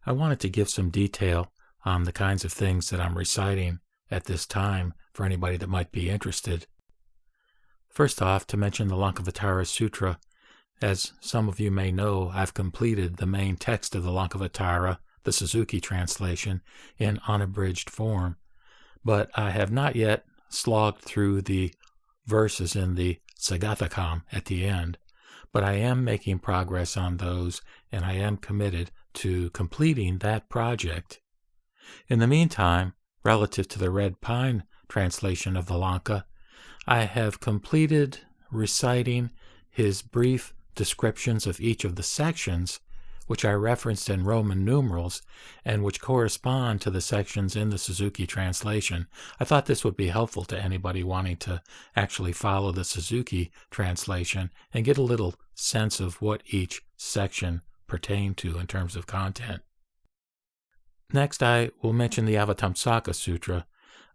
I wanted to give some detail on the kinds of things that I'm reciting at this time for anybody that might be interested. First off, to mention the Lankavatara Sutra. As some of you may know, I've completed the main text of the Lankavatara, the Suzuki translation, in unabridged form, but I have not yet slogged through the verses in the Sagatakam at the end, but I am making progress on those, and I am committed to completing that project. In the meantime, relative to the Red Pine translation of the Lanka, I have completed reciting his brief descriptions of each of the sections, which I referenced in Roman numerals and which correspond to the sections in the Suzuki translation. I thought this would be helpful to anybody wanting to actually follow the Suzuki translation and get a little sense of what each section pertained to in terms of content. Next, I will mention the Avatamsaka Sutra.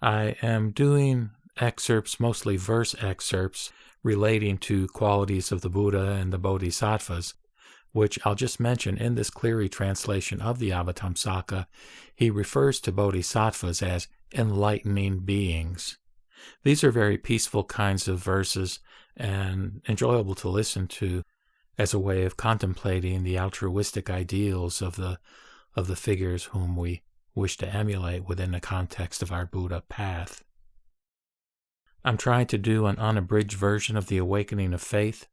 I am doing excerpts, mostly verse excerpts, relating to qualities of the Buddha and the Bodhisattvas, which I'll just mention in this Cleary translation of the Avatamsaka. He refers to bodhisattvas as enlightening beings. These are very peaceful kinds of verses and enjoyable to listen to as a way of contemplating the altruistic ideals of the figures whom we wish to emulate within the context of our Buddha path. I'm trying to do an unabridged version of the Awakening of Faith.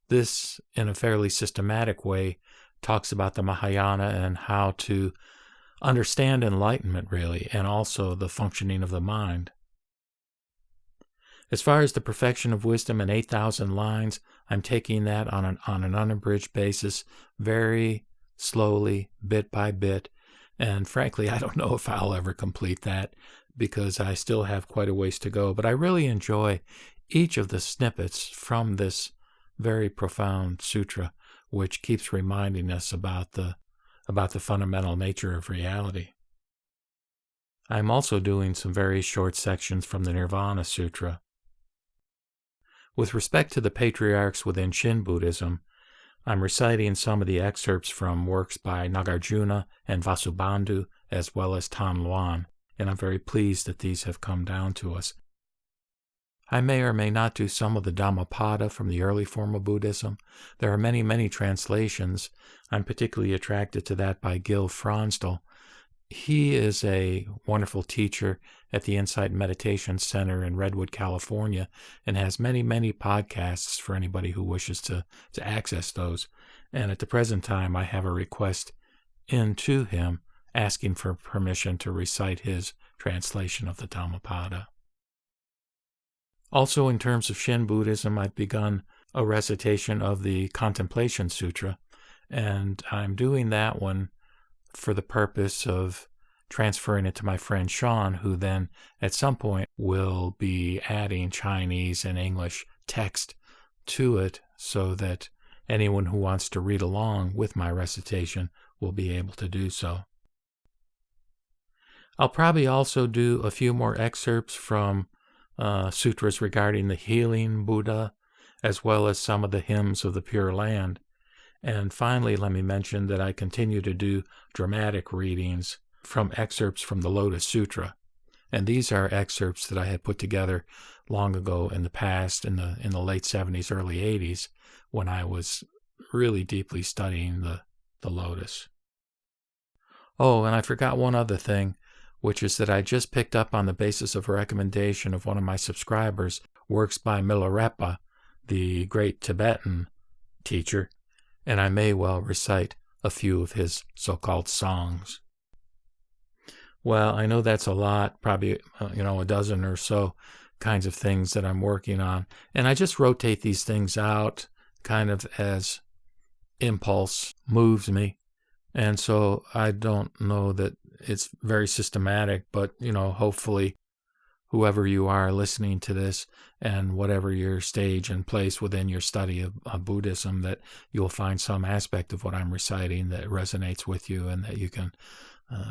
This, in a fairly systematic way, talks about the Mahayana and how to understand enlightenment, really, and also the functioning of the mind. As far as the perfection of wisdom in 8,000 lines, I'm taking that on an unabridged basis, very slowly, bit by bit, and frankly, I don't know if I'll ever complete that, because I still have quite a ways to go, but I really enjoy each of the snippets from this very profound sutra, which keeps reminding us about the fundamental nature of reality. I'm also doing some very short sections from the Nirvana Sutra. With respect to the patriarchs within Shin Buddhism, I'm reciting some of the excerpts from works by Nagarjuna and Vasubandhu, as well as Tan Luan, and I'm very pleased that these have come down to us. I may or may not do some of the Dhammapada from the early form of Buddhism. There are many, many translations. I'm particularly attracted to that by Gil Fronsdal. He is a wonderful teacher at the Insight Meditation Center in Redwood, California, and has many, many podcasts for anybody who wishes to access those. And at the present time, I have a request in to him asking for permission to recite his translation of the Dhammapada. Also, in terms of Shin Buddhism, I've begun a recitation of the Contemplation Sutra, and I'm doing that one for the purpose of transferring it to my friend Sean, who then at some point will be adding Chinese and English text to it so that anyone who wants to read along with my recitation will be able to do so. I'll probably also do a few more excerpts from sutras regarding the healing Buddha, as well as some of the hymns of the Pure Land. And finally, let me mention that I continue to do dramatic readings from excerpts from the Lotus Sutra. And these are excerpts that I had put together long ago in the past, in the late 70s, early 80s, when I was really deeply studying the Lotus. Oh, and I forgot one other thing, which is that I just picked up, on the basis of a recommendation of one of my subscribers, works by Milarepa, the great Tibetan teacher, and I may well recite a few of his so-called songs. Well, I know that's a lot, probably a dozen or so kinds of things that I'm working on, and I just rotate these things out kind of as impulse moves me. And so I don't know that it's very systematic, but, hopefully whoever you are listening to this and whatever your stage and place within your study of Buddhism, that you'll find some aspect of what I'm reciting that resonates with you and that you can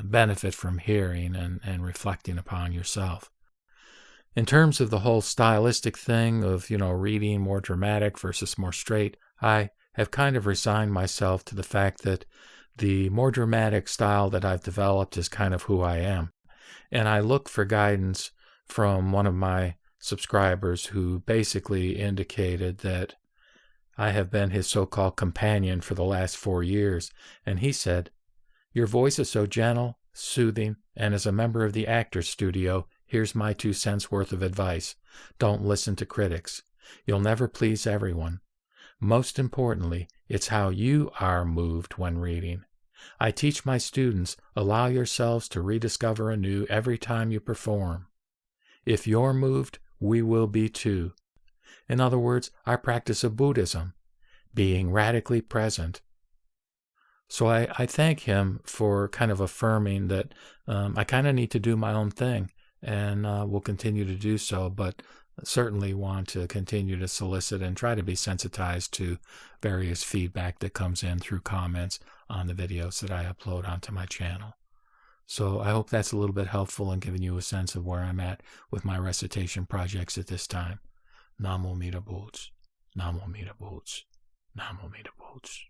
benefit from hearing and reflecting upon yourself. In terms of the whole stylistic thing of, reading more dramatic versus more straight, I have kind of resigned myself to the fact that The more dramatic style that I've developed is kind of who I am. And I look for guidance from one of my subscribers who basically indicated that I have been his so-called companion for the last 4 years. And he said, "Your voice is so gentle, soothing, and as a member of the Actors Studio, here's my 2 cents worth of advice. Don't listen to critics. You'll never please everyone. Most importantly, it's how you are moved when reading. I teach my students, allow yourselves to rediscover anew every time you perform. If you're moved, we will be too." In other words, our practice of Buddhism, being radically present. So I thank him for kind of affirming that I kind of need to do my own thing, and will continue to do so, but certainly want to continue to solicit and try to be sensitized to various feedback that comes in through comments on the videos that I upload onto my channel. So I hope that's a little bit helpful in giving you a sense of where I'm at with my recitation projects at this time. Namo Mita Boots, Namo Mita Boots, Namo Mita Boots.